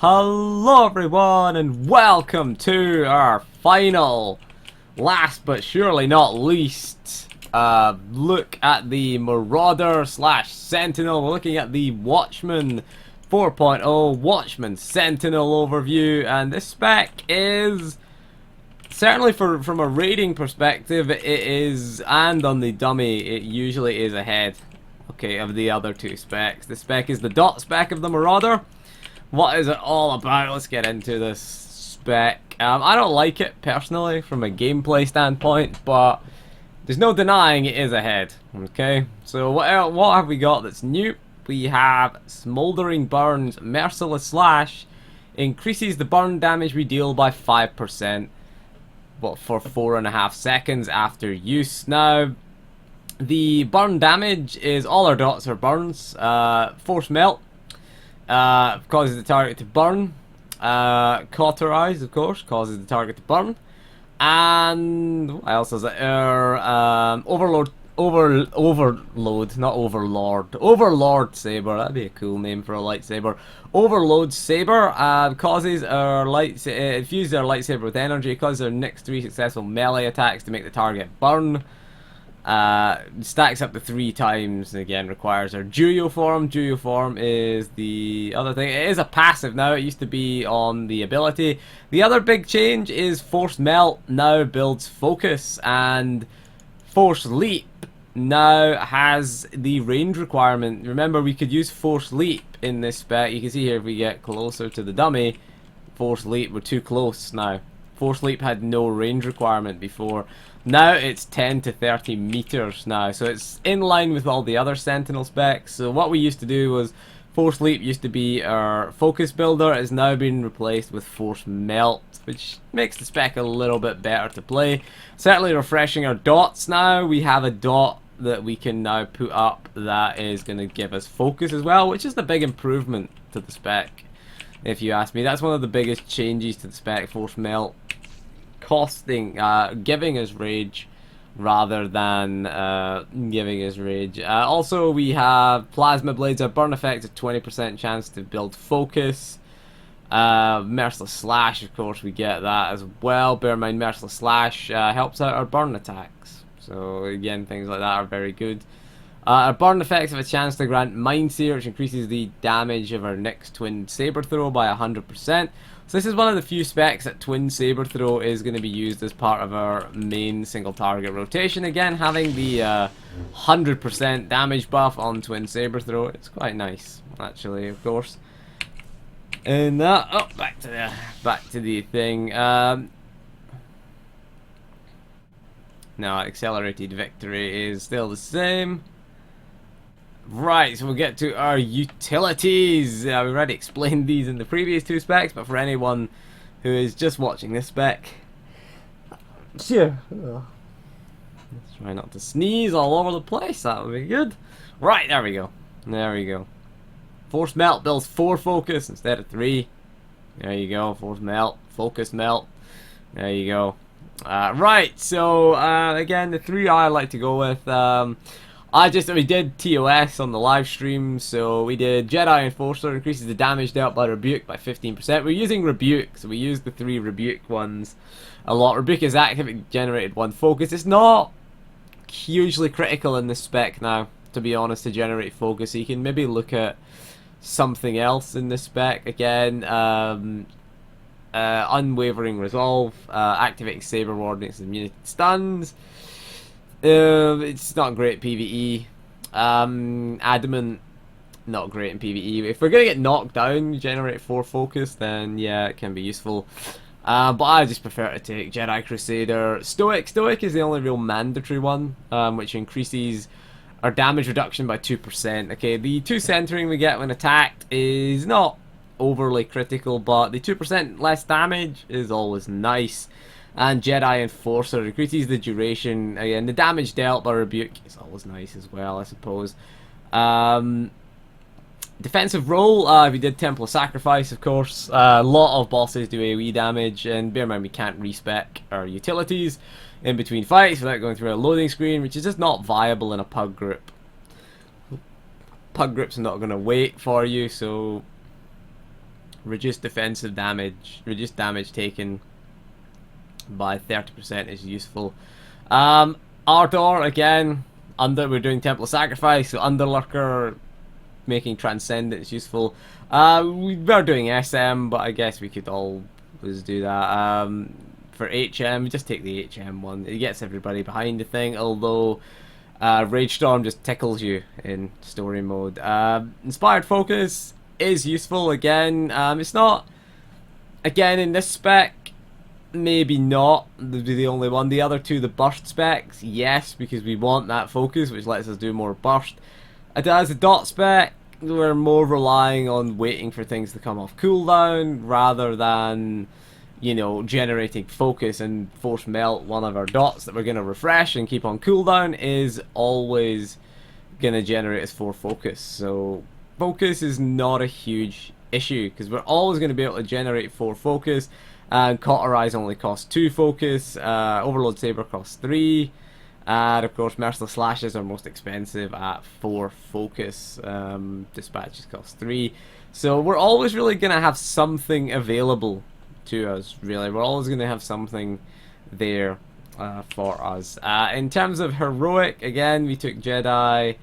Hello everyone and welcome to our final, last but surely not least, look at the Marauder slash Sentinel. We're looking at the Watchman 4.0 Watchman Sentinel overview, and this spec is certainly from a rating perspective it is, and on the dummy it usually is ahead, okay, of the other two specs. The spec is the dot spec of the Marauder. What is it all about? Let's get into this spec. I don't like it personally from a gameplay standpoint, but there's no denying it is ahead. Okay, so what have we got that's new? We have Smoldering Burns Merciless Slash. Increases the burn damage we deal by 5%, but for 4.5 seconds after use. Now, the burn damage is all our dots are burns. Force Melt. Causes the target to burn. Cauterize, of course, causes the target to burn. And what else is it? Overload, not Overlord. Overlord Saber, that'd be a cool name for a lightsaber. Overload Saber causes our infuse their lightsaber with energy, causes their next 3 successful melee attacks to make the target burn. Stacks up to 3 times. Again, requires our Juyo form. Juyo form is the other thing. It is a passive now. It used to be on the ability. The other big change is Force Melt now builds focus, and Force Leap now has the range requirement. Remember, we could use Force Leap in this spec. You can see here if we get closer to the dummy, Force Leap, we're too close now. Force Leap had no range requirement before. Now it's 10 to 30 meters now, so it's in line with all the other Sentinel specs. So what we used to do was Force Leap used to be our focus builder. It's now been replaced with Force Melt, which makes the spec a little bit better to play. Certainly refreshing our dots now. We have a dot that we can now put up that is going to give us focus as well, which is the big improvement to the spec, if you ask me. That's one of the biggest changes to the spec, Force Melt. Giving us rage rather than giving us rage. Also, we have Plasma Blades. Our burn effect, a 20% chance to build focus. Merciless Slash, of course, we get that as well. Bear in mind, Merciless Slash helps out our burn attacks. So again, things like that are very good. Our burn effects have a chance to grant Mind Seer, which increases the damage of our next Twin Saber Throw by 100%. So this is one of the few specs that Twin Saber Throw is going to be used as part of our main single target rotation. Again, having the 100% damage buff on Twin Saber Throw, it's quite nice, actually, of course. And back to the thing. Now, accelerated victory is still the same. Right, so we'll get to our utilities. We've already explained these in the previous 2 specs, but for anyone who is just watching this spec, sure. Let's try not to sneeze all over the place. That would be good. Right, there we go. There we go. Force Melt builds 4 focus instead of 3. There you go. Force Melt, Focus Melt. There you go. Right, so again, the 3 I like to go with. We did TOS on the live stream, so we did Jedi Enforcer, increases the damage dealt by Rebuke by 15%. We're using Rebuke, so we used the 3 Rebuke ones a lot. Rebuke is active, it generated 1 focus. It's not hugely critical in this spec now, to be honest, to generate focus. So you can maybe look at something else in this spec. Again, Unwavering Resolve, activating Saber Ward against immunity stuns. It's not great PvE. Adamant, not great in PvE. If we're gonna get knocked down, generate 4 focus, then yeah, it can be useful. But I just prefer to take Jedi Crusader. Stoic is the only real mandatory one, which increases our damage reduction by 2%. Okay, the 2 centering we get when attacked is not overly critical, but the 2% less damage is always nice. And Jedi Enforcer increases the duration. Again, the damage dealt by Rebuke is always nice as well, I suppose. Defensive role, we did Temple of Sacrifice, of course. A lot of bosses do AoE damage, and bear in mind we can't respec our utilities in between fights without going through a loading screen, which is just not viable in a pug group. Pug groups are not going to wait for you, so Reduced defensive damage, reduced damage taken by 30% is useful. Ardor, again, we're doing Temple of Sacrifice, so Underlurker, making Transcendent is useful. We were doing SM, but I guess we could always do that. For HM, just take the HM one. It gets everybody behind the thing, although Rage Storm just tickles you in story mode. Inspired Focus is useful again. It's not, again, in this spec, maybe not the only one. The other two, the burst specs, yes, because we want that focus, which lets us do more burst. As a dot spec, we're more relying on waiting for things to come off cooldown rather than, you know, generating focus. And force melt, one of our dots that we're going to refresh and keep on cooldown, is always going to generate us 4 focus. So focus is not a huge issue because we're always going to be able to generate 4 focus. And Cauterize only costs 2 focus, Overload Saber costs 3, and of course Merciless Slashes are most expensive at 4 focus, Dispatches cost 3. So we're always really going to have something available to us, really. We're always going to have something there for us. In terms of Heroic, again, we took Jedi,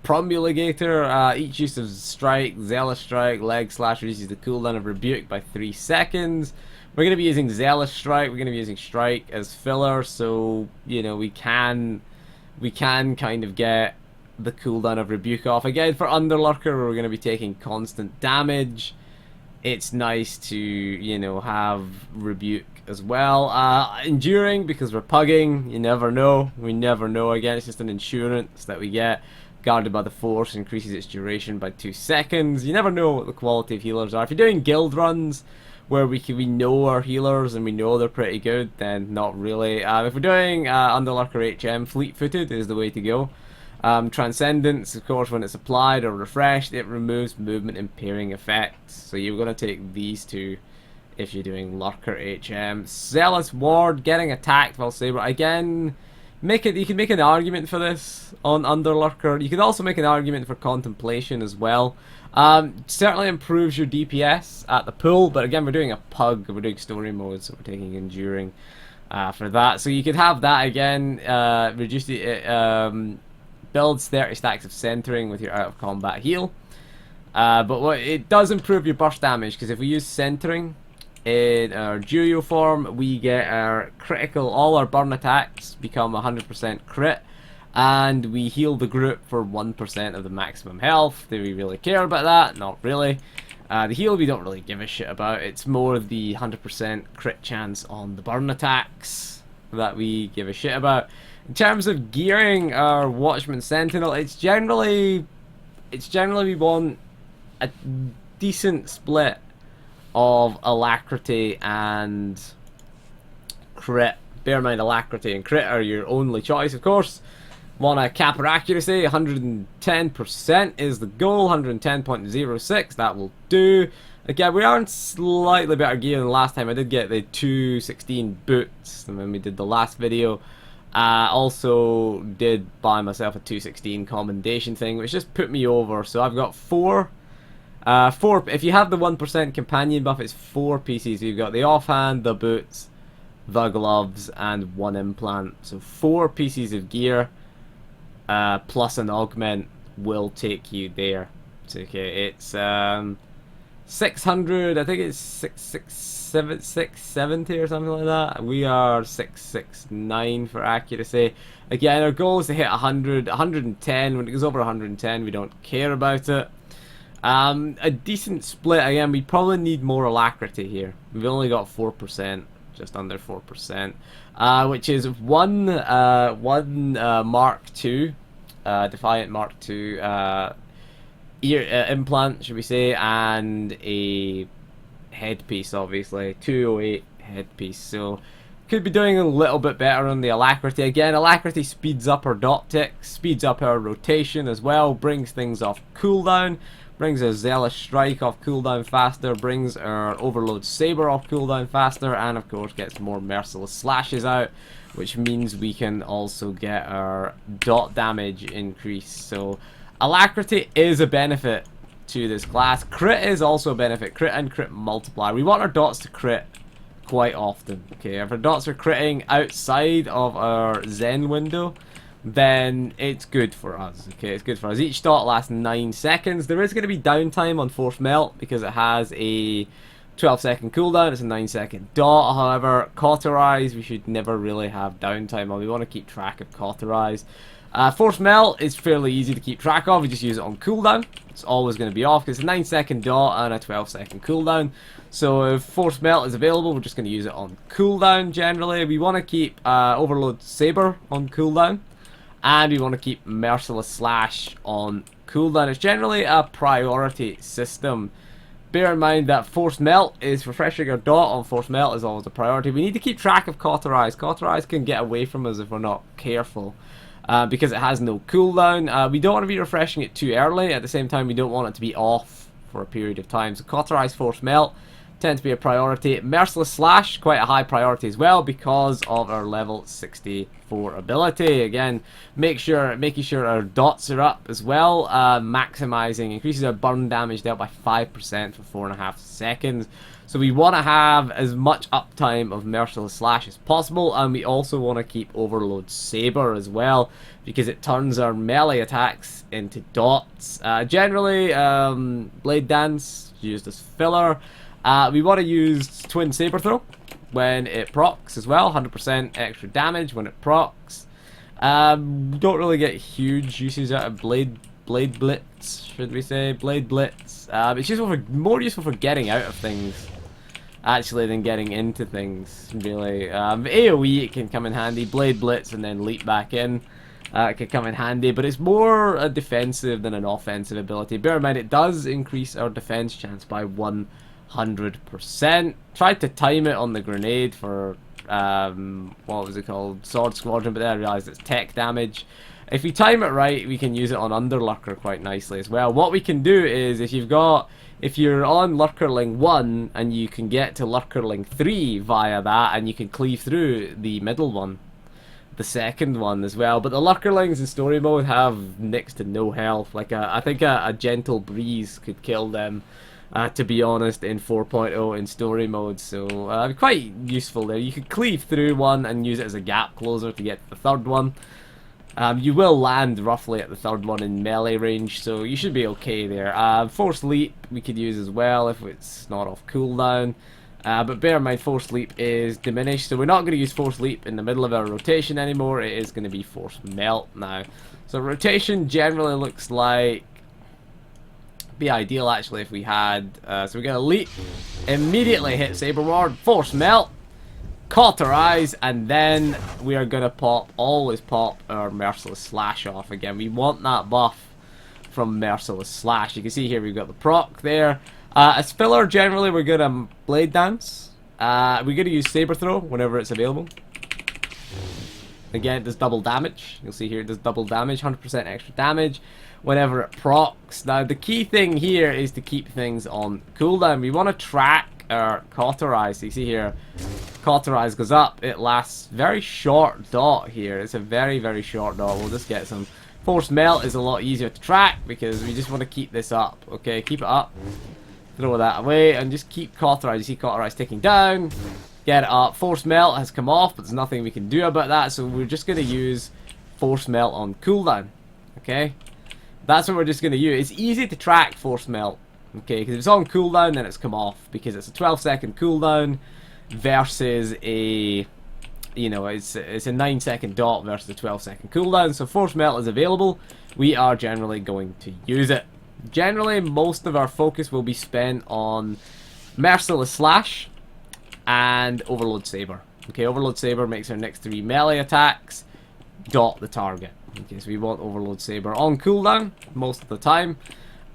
Promulgator, each use of Strike, Zealous Strike, Leg Slash reduces the cooldown of Rebuke by 3 seconds. We're going to be using Zealous Strike, we're going to be using Strike as filler, so, you know, we can kind of get the cooldown of Rebuke off. Again, for Underlurker, we're going to be taking constant damage. It's nice to, you know, have Rebuke as well. Enduring, because we're pugging, you never know. We never know. Again, it's just an insurance that we get. Guarded by the Force increases its duration by 2 seconds. You never know what the quality of healers are. If you're doing guild runs where we know our healers and we know they're pretty good, then not really. If we're doing Underlurker HM, fleet-footed is the way to go. Transcendence, of course, when it's applied or refreshed, it removes movement impairing effects. So you're going to take these two if you're doing Lurker HM. Zealous Ward, getting attacked while Saber. Again, you can make an argument for this on Underlurker. You could also make an argument for Contemplation as well. Certainly improves your DPS at the pool, but again, we're doing a pug, we're doing story mode, so we're taking Enduring for that. So you could have that again, reduce the builds 30 stacks of centering with your out of combat heal. But it does improve your burst damage, because if we use centering in our Duo form, we get our critical, all our burn attacks become 100% crit, and we heal the group for 1% of the maximum health. Do we really care about that? Not really. The heal we don't really give a shit about. It's more the 100% crit chance on the burn attacks that we give a shit about. In terms of gearing our Watchman Sentinel, it's generally we want a decent split of alacrity and crit. Bear in mind, alacrity and crit are your only choice, of course. Want to cap our accuracy, 110% is the goal, 110.06, that will do. Again, we are in slightly better gear than last time. I did get the 216 boots when we did the last video. Also did buy myself a 216 commendation thing, which just put me over. So I've got 4. If you have the 1% companion buff, it's 4 pieces. You've got the offhand, the boots, the gloves, and 1 implant. So 4 pieces of gear plus an augment will take you there. So, okay, it's 600. I think it's 670 or something like that. We are 669 for accuracy. Again, our goal is to hit 100, 110. When it goes over 110, we don't care about it. A decent split. Again, we probably need more alacrity here. We've only got 4%, just under 4%, which is one Mark II, Defiant Mark II ear implant, should we say, and a headpiece, obviously 208 headpiece. So could be doing a little bit better on the alacrity. Again, alacrity speeds up our dot ticks, speeds up our rotation as well, brings things off cooldown. Brings our Zealous Strike off cooldown faster, brings our Overload Saber off cooldown faster, and of course gets more Merciless Slashes out, which means we can also get our dot damage increase. So alacrity is a benefit to this class. Crit is also a benefit. Crit and crit multiplier. We want our dots to crit quite often. Okay, if our dots are critting outside of our Zen window, then it's good for us. Okay, it's good for us. Each dot lasts 9 seconds. There is going to be downtime on Force Melt because it has a 12-second cooldown. It's a 9-second dot. However, Cauterize, we should never really have downtime on. We want to keep track of Cauterize. Force Melt is fairly easy to keep track of. We just use it on cooldown. It's always going to be off because it's a 9-second dot and a 12-second cooldown. So if Force Melt is available, we're just going to use it on cooldown generally. We want to keep Overload Saber on cooldown. And we want to keep Merciless Slash on cooldown. It's generally a priority system. Bear in mind that Force Melt is refreshing our dot on Force Melt is always a priority. We need to keep track of Cauterize. Cauterize can get away from us if we're not careful. Because it has no cooldown. We don't want to be refreshing it too early. At the same time, we don't want it to be off for a period of time. So Cauterize, Force Melt tend to be a priority. Merciless Slash, quite a high priority as well because of our level 64 ability. Again, making sure our dots are up as well. Maximizing, increases our burn damage dealt by 5% for 4.5 seconds. So we want to have as much uptime of Merciless Slash as possible, and we also want to keep Overload Saber as well because it turns our melee attacks into dots. Generally, Blade Dance used as filler. We want to use Twin Saber Throw when it procs as well, 100% extra damage when it procs. Don't really get huge uses out of Blade Blitz, should we say? Blade Blitz. It's useful more useful for getting out of things, actually, than getting into things, really. AoE, it can come in handy. Blade Blitz and then leap back in. It can come in handy, but it's more a defensive than an offensive ability. Bear in mind, it does increase our defense chance by 100%. Tried to time it on the grenade for, what was it called? Sword Squadron, but then I realized it's tech damage. If we time it right, we can use it on Underlurker quite nicely as well. What we can do is, if you're on Lurkerling 1 and you can get to Lurkerling 3 via that, and you can cleave through the middle one, the second one as well. But the Lurkerlings in story mode have next to no health. Like I think a gentle breeze could kill them, to be honest, in 4.0 in story mode. So quite useful there. You could cleave through one and use it as a gap closer to get to the third one. You will land roughly at the third one in melee range, so you should be okay there. Force Leap we could use as well if it's not off cooldown. But bear in mind, Force Leap is diminished, so we're not going to use Force Leap in the middle of our rotation anymore. It is going to be Force Melt now. So rotation generally looks like be ideal actually if we had. So we're going to leap, immediately hit Saber Ward, Force Melt, Cauterize, and then we are going to always pop our Merciless Slash off again. We want that buff from Merciless Slash. You can see here we've got the proc there. As filler, generally we're going to Blade Dance. We're going to use Saber Throw whenever it's available. Again, it does double damage. You'll see here it does double damage, 100% extra damage whenever it procs. Now the key thing here is to keep things on cooldown. We want to track our Cauterize. So you see here, Cauterize goes up. It lasts very short dot here. It's a very, very short dot. We'll just get some. Force Melt is a lot easier to track because we just want to keep this up. Okay, keep it up. Throw that away and just keep Cauterize. You see Cauterize ticking down. Get it up. Force Melt has come off, but there's nothing we can do about that. So we're just going to use Force Melt on cooldown. Okay, that's what we're just going to use. It's easy to track Force Melt. Okay, because if it's on cooldown, then it's come off because it's a 12-second cooldown versus a, you know, it's a 9-second dot versus a 12-second cooldown. So Force Melt is available. We are generally going to use it. Generally, most of our focus will be spent on Merciless Slash and Overload Saber. Okay, Overload Saber makes our next 3 melee attacks dot the target. Okay, so we want Overload Saber on cooldown most of the time.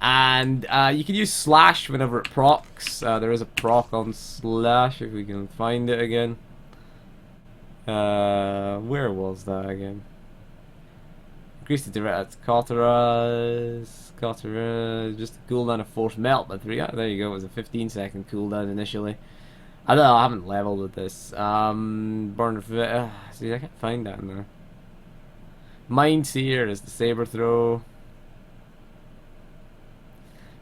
And you can use Slash whenever it procs. There is a proc on Slash if we can find it again. Where was that again? Increase the direct Cauterize, just a cooldown of Force Melt by 3. There you go. It was a 15-second cooldown initially. I don't know. I haven't leveled with this. Burn. See, I can't find that in there. Mind Seer is the Saber Throw.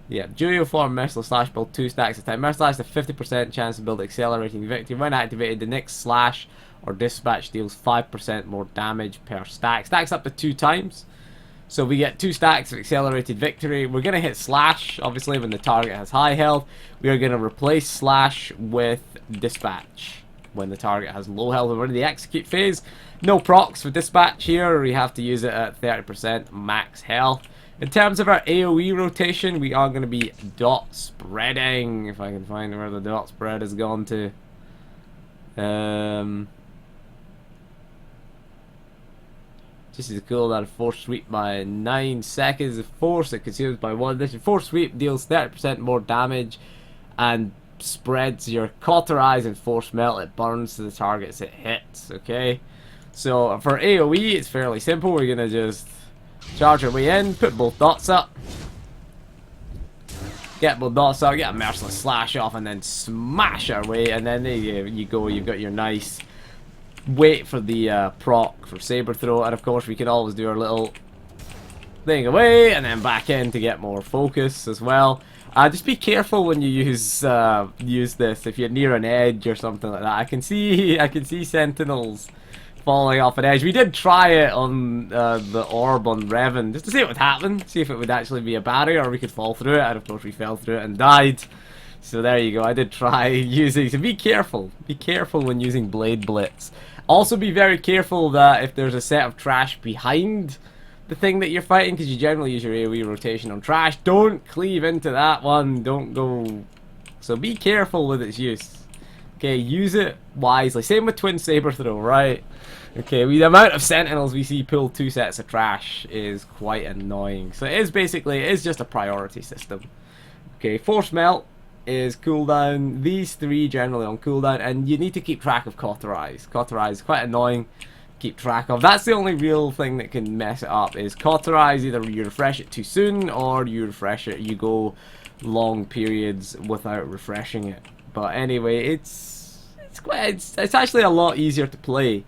Yeah, dual form Merciless Slash build 2 stacks at a time. Merciless Slash has a 50% chance to build Accelerating Victory. When activated, the next slash or dispatch deals 5% more damage per stack. Stacks up to 2 times. So we get 2 stacks of Accelerated Victory. We're going to hit Slash, obviously, when the target has high health. We are going to replace Slash with Dispatch when the target has low health. We're in the execute phase. No procs for Dispatch here. We have to use it at 30% max health. In terms of our AoE rotation, we are going to be dot spreading. If I can find where the dot spread has gone to. This is cool that a force sweep by 9 seconds of force. It consumes by 1 addition. Force sweep deals 30% more damage and spreads your cauterize and force melt. It burns to the targets it hits. Okay, so for AoE, it's fairly simple. We're gonna just charge our way in, put both dots up, get both dots up, get a Merciless Slash off, and then smash our way. And then there you go. You've got your nice. Wait for the proc for Saber Throw, and of course we can always do our little thing away and then back in to get more focus as well. Just be careful when you use this if you're near an edge or something like that. I can see sentinels falling off an edge. We did try it on the orb on Revan just to see what would happen, see if it would actually be a barrier or we could fall through it, and of course we fell through it and died. So there you go. I did try using. So be careful when using Blade Blitz. Also be very careful that if there's a set of trash behind the thing that you're fighting, because you generally use your AoE rotation on trash, don't cleave into that one. Don't go. So be careful with its use. Okay, use it wisely. Same with Twin Saber Throw, right? Okay, the amount of sentinels we see pull 2 sets of trash is quite annoying. So it is just a priority system. Okay, Force Melt is cooldown. These 3 generally on cooldown, and you need to keep track of Cauterize. Cauterize is quite annoying to keep track of. That's the only real thing that can mess it up, is Cauterize. Either you refresh it too soon or you refresh it, you go long periods without refreshing it. But anyway, it's actually a lot easier to play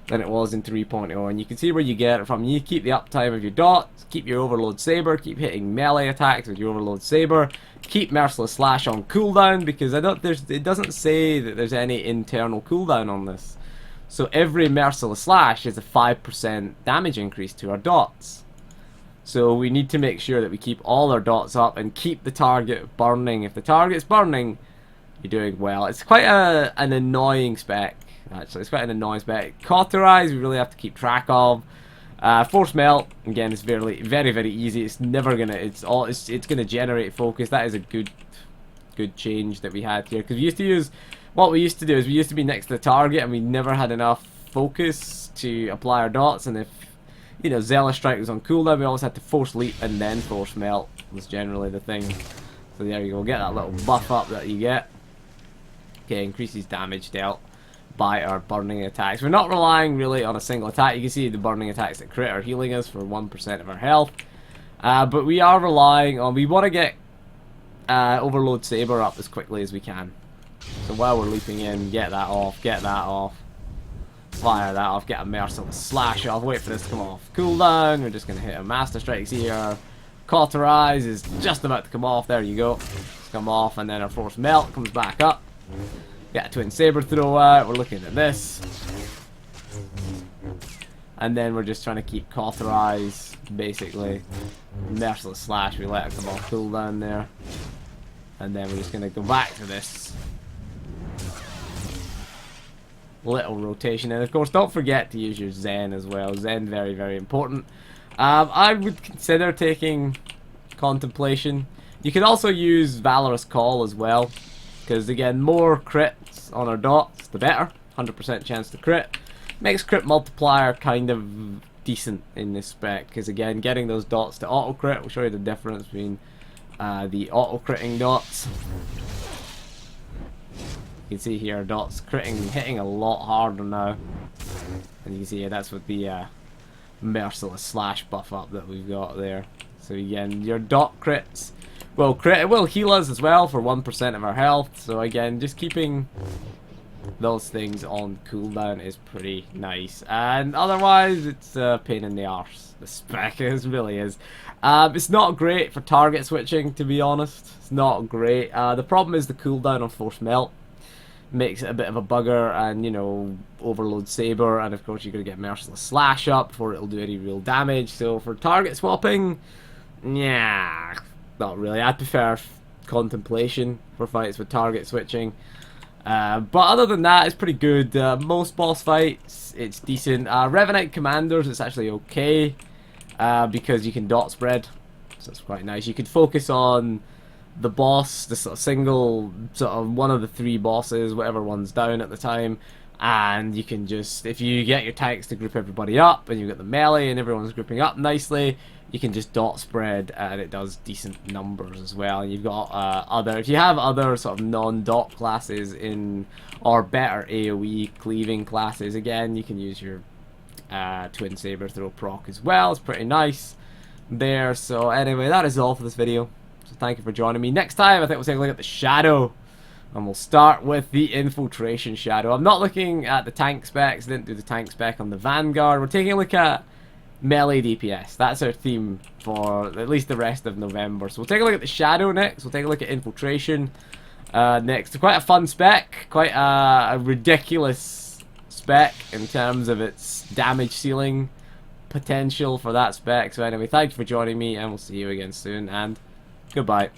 than it was in 3.0, and you can see where you get it from. You keep the uptime of your dots, keep your Overload Saber, keep hitting melee attacks with your Overload Saber, keep Merciless Slash on cooldown, because it doesn't say that there's any internal cooldown on this. So every Merciless Slash is a 5% damage increase to our dots. So we need to make sure that we keep all our dots up and keep the target burning. If the target's burning, you're doing well. It's quite an annoying spec. Actually, it's quite an annoying spec. Cauterize, we really have to keep track of. Force Melt, again, is very easy. It's never gonna. It's gonna generate focus. That is a good change that we had here, because we used to use. What we used to do is we used to be next to the target and we never had enough focus to apply our dots. And if Zealous Strike was on cooldown, we always had to Force Leap and then Force Melt was generally the thing. So there you go. Get that little buff up that you get. Okay, increases damage dealt by our burning attacks. We're not relying really on a single attack. You can see the burning attacks that crit are healing us for 1% of our health. But we are relying on, we want to get Overload Saber up as quickly as we can. So while we're leaping in, get that off, fire that off, get a Merciless Slash off, wait for this to come off cooldown. We're just going to hit a Master Strikes here. Cauterize is just about to come off, there you go. It's come off, and then our Force Melt comes back up. Get a Twin Saber Throw out, we're looking at this. And then we're just trying to keep Cauterize, basically. Merciless Slash, we let it come off cooldown there. And then we're just going to go back to this little rotation. And of course, don't forget to use your Zen as well. Zen, very important. I would consider taking Contemplation. You can also use Valorous Call as well, because again, more crits on our dots, the better. 100% chance to crit. Makes crit multiplier kind of decent in this spec, because again, getting those dots to auto crit will show you the difference between the auto critting dots. You can see here dots hitting a lot harder now, and you can see here that's with the Merciless Slash buff up that we've got there. So again, your dot crits will crit. It will heal us as well for 1% of our health. So again, just keeping those things on cooldown is pretty nice. And otherwise, it's a pain in the arse. The spec really is. It's not great for target switching, to be honest. It's not great. The problem is the cooldown on Force Melt makes it a bit of a bugger, and you know, overload Saber, and of course you're gonna get Merciless Slash up before it'll do any real damage. So for target swapping, yeah, not really. I'd prefer Contemplation for fights with target switching. But other than that, it's pretty good. Most boss fights, it's decent. Revenant Commanders, it's actually okay because you can dot spread, so it's quite nice. You can focus on the boss, the sort of single, sort of one of the three bosses, whatever one's down at the time, and you can just, if you get your tanks to group everybody up, and you get the melee and everyone's grouping up nicely, you can just dot spread, and it does decent numbers as well. And you've got if you have other sort of non-dot classes in, or better AoE cleaving classes, again, you can use your Twin Saber throw proc as well. It's pretty nice there. So anyway, that is all for this video. So thank you for joining me. Next time, I think we'll take a look at the Shadow. And we'll start with the Infiltration Shadow. I'm not looking at the tank specs. I didn't do the tank spec on the Vanguard. We're taking a look at melee DPS. That's our theme for at least the rest of November. So we'll take a look at the Shadow next. We'll take a look at Infiltration next. It's quite a fun spec. Quite a ridiculous spec in terms of its damage ceiling potential for that spec. So anyway, thank you for joining me, and we'll see you again soon. And goodbye.